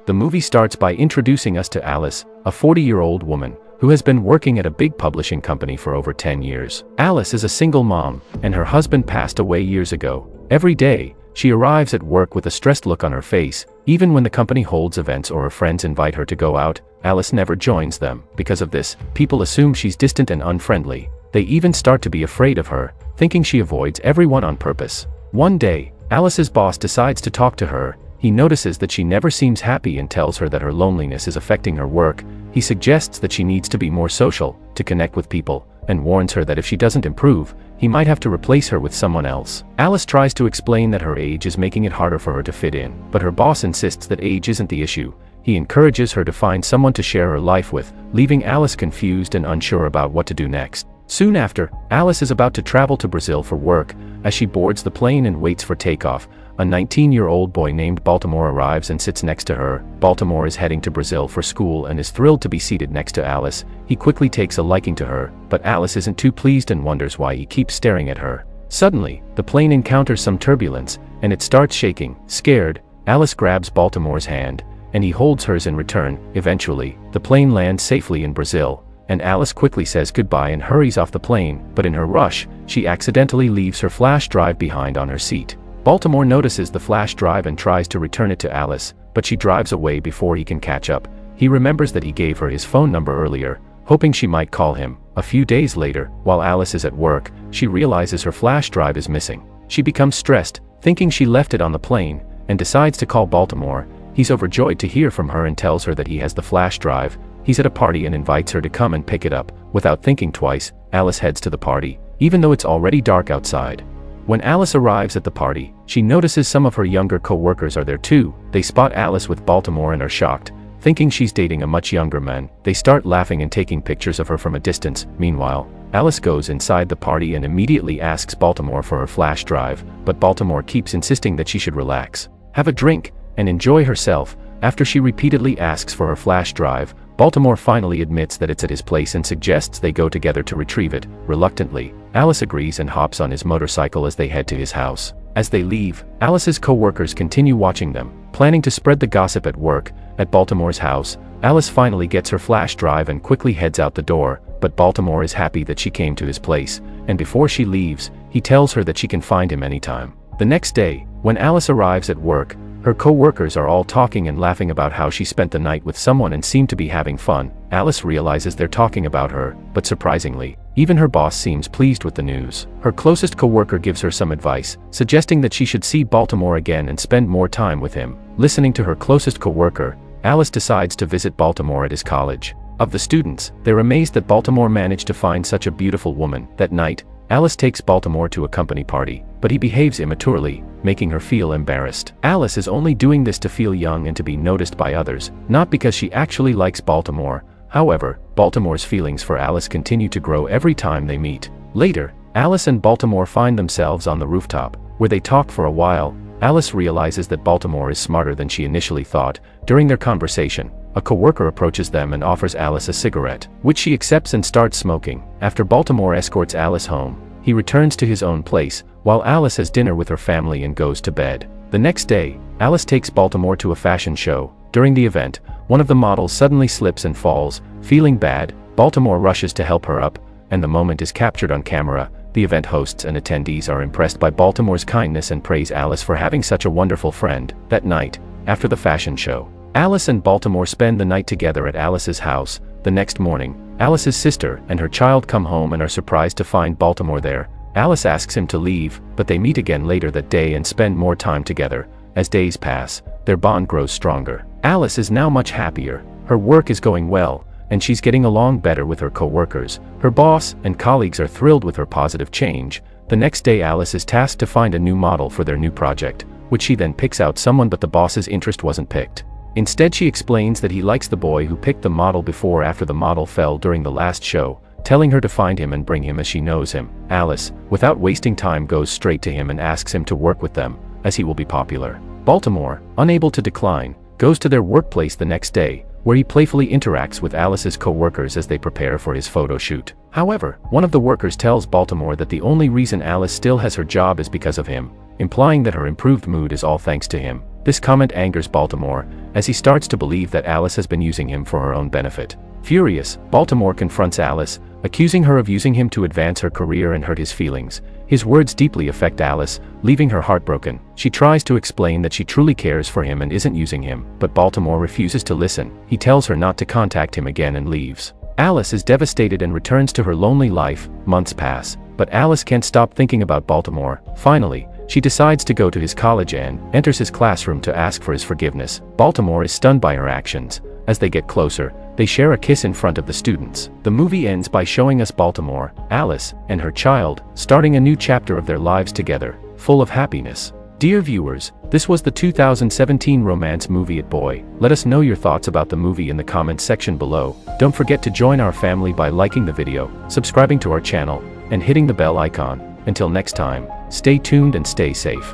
The movie starts by introducing us to Alice, a 40-year-old woman who has been working at a big publishing company for over 10 years. Alice is a single mom, and her husband passed away years ago. Every day, she arrives at work with a stressed look on her face. Even when the company holds events or her friends invite her to go out, Alice never joins them. Because of this, people assume she's distant and unfriendly. They even start to be afraid of her, thinking she avoids everyone on purpose. One day, Alice's boss decides to talk to her. He notices that she never seems happy and tells her that her loneliness is affecting her work. He suggests that she needs to be more social, to connect with people, and warns her that if she doesn't improve, he might have to replace her with someone else. Alice tries to explain that her age is making it harder for her to fit in, but her boss insists that age isn't the issue. He encourages her to find someone to share her life with, leaving Alice confused and unsure about what to do next. Soon after, Alice is about to travel to Brazil for work. As she boards the plane and waits for takeoff, a 19-year-old boy named Balthazar arrives and sits next to her. Balthazar is heading to Brazil for school and is thrilled to be seated next to Alice. He quickly takes a liking to her, but Alice isn't too pleased and wonders why he keeps staring at her. Suddenly, the plane encounters some turbulence, and it starts shaking. Scared, Alice grabs Balthazar's hand, and he holds hers in return. Eventually, the plane lands safely in Brazil, and Alice quickly says goodbye and hurries off the plane, but in her rush, she accidentally leaves her flash drive behind on her seat. Balthazar notices the flash drive and tries to return it to Alice, but she drives away before he can catch up. He remembers that he gave her his phone number earlier, hoping she might call him. A few days later, while Alice is at work, she realizes her flash drive is missing. She becomes stressed, thinking she left it on the plane, and decides to call Balthazar. He's overjoyed to hear from her and tells her that he has the flash drive. He's at a party and invites her to come and pick it up. Without thinking twice, Alice heads to the party, even though it's already dark outside. When Alice arrives at the party, she notices some of her younger co-workers are there too. They spot Alice with Balthazar and are shocked, thinking she's dating a much younger man. They start laughing and taking pictures of her from a distance. Meanwhile, Alice goes inside the party and immediately asks Balthazar for her flash drive, but Balthazar keeps insisting that she should relax, have a drink, and enjoy herself. After she repeatedly asks for her flash drive, Balthazar finally admits that it's at his place and suggests they go together to retrieve it. Reluctantly, Alice agrees and hops on his motorcycle as they head to his house. As they leave, Alice's co-workers continue watching them, planning to spread the gossip at work. At Balthazar's house, Alice finally gets her flash drive and quickly heads out the door, but Balthazar is happy that she came to his place, and before she leaves, he tells her that she can find him anytime. The next day, when Alice arrives at work, her co-workers are all talking and laughing about how she spent the night with someone and seemed to be having fun. Alice realizes they're talking about her, but surprisingly, even her boss seems pleased with the news. Her closest co-worker gives her some advice, suggesting that she should see Balthazar again and spend more time with him. Listening to her closest co-worker, Alice decides to visit Balthazar at his college. Of the students, they're amazed that Balthazar managed to find such a beautiful woman. That night, Alice takes Balthazar to a company party, but he behaves immaturely, making her feel embarrassed. Alice is only doing this to feel young and to be noticed by others, not because she actually likes Balthazar. However, Balthazar's feelings for Alice continue to grow every time they meet. Later, Alice and Balthazar find themselves on the rooftop, where they talk for a while. Alice realizes that Balthazar is smarter than she initially thought. During their conversation, a coworker approaches them and offers Alice a cigarette, which she accepts and starts smoking. After Balthazar escorts Alice home, he returns to his own place, while Alice has dinner with her family and goes to bed. The next day, Alice takes Balthazar to a fashion show. During the event, one of the models suddenly slips and falls. Feeling bad, Balthazar rushes to help her up, and the moment is captured on camera. The event hosts and attendees are impressed by Balthazar's kindness and praise Alice for having such a wonderful friend. That night, after the fashion show, Alice and Balthazar spend the night together at Alice's house. The next morning, Alice's sister and her child come home and are surprised to find Balthazar there. Alice asks him to leave, but they meet again later that day and spend more time together. As days pass, their bond grows stronger. Alice is now much happier, her work is going well, and she's getting along better with her co-workers. Her boss and colleagues are thrilled with her positive change. The next day Alice is tasked to find a new model for their new project, which she then picks out someone, but the boss's interest wasn't picked. Instead, she explains that he likes the boy who picked the model before after the model fell during the last show, telling her to find him and bring him as she knows him. Alice, without wasting time, goes straight to him and asks him to work with them, as he will be popular. Balthazar, unable to decline, goes to their workplace the next day, where he playfully interacts with Alice's co-workers as they prepare for his photo shoot. However, one of the workers tells Balthazar that the only reason Alice still has her job is because of him, implying that her improved mood is all thanks to him. This comment angers Baltimore, as he starts to believe that Alice has been using him for her own benefit. Furious, Baltimore confronts Alice, accusing her of using him to advance her career and hurt his feelings. His words deeply affect Alice, leaving her heartbroken. She tries to explain that she truly cares for him and isn't using him, but Baltimore refuses to listen. He tells her not to contact him again and leaves. Alice is devastated and returns to her lonely life. Months pass, but Alice can't stop thinking about Baltimore. Finally, she decides to go to his college and enters his classroom to ask for his forgiveness. Baltimore is stunned by her actions. As they get closer, they share a kiss in front of the students. The movie ends by showing us Baltimore, Alice, and her child, starting a new chapter of their lives together, full of happiness. Dear viewers, this was the 2017 romance movie It Boy. Let us know your thoughts about the movie in the comments section below. Don't forget to join our family by liking the video, subscribing to our channel, and hitting the bell icon. Until next time, stay tuned and stay safe.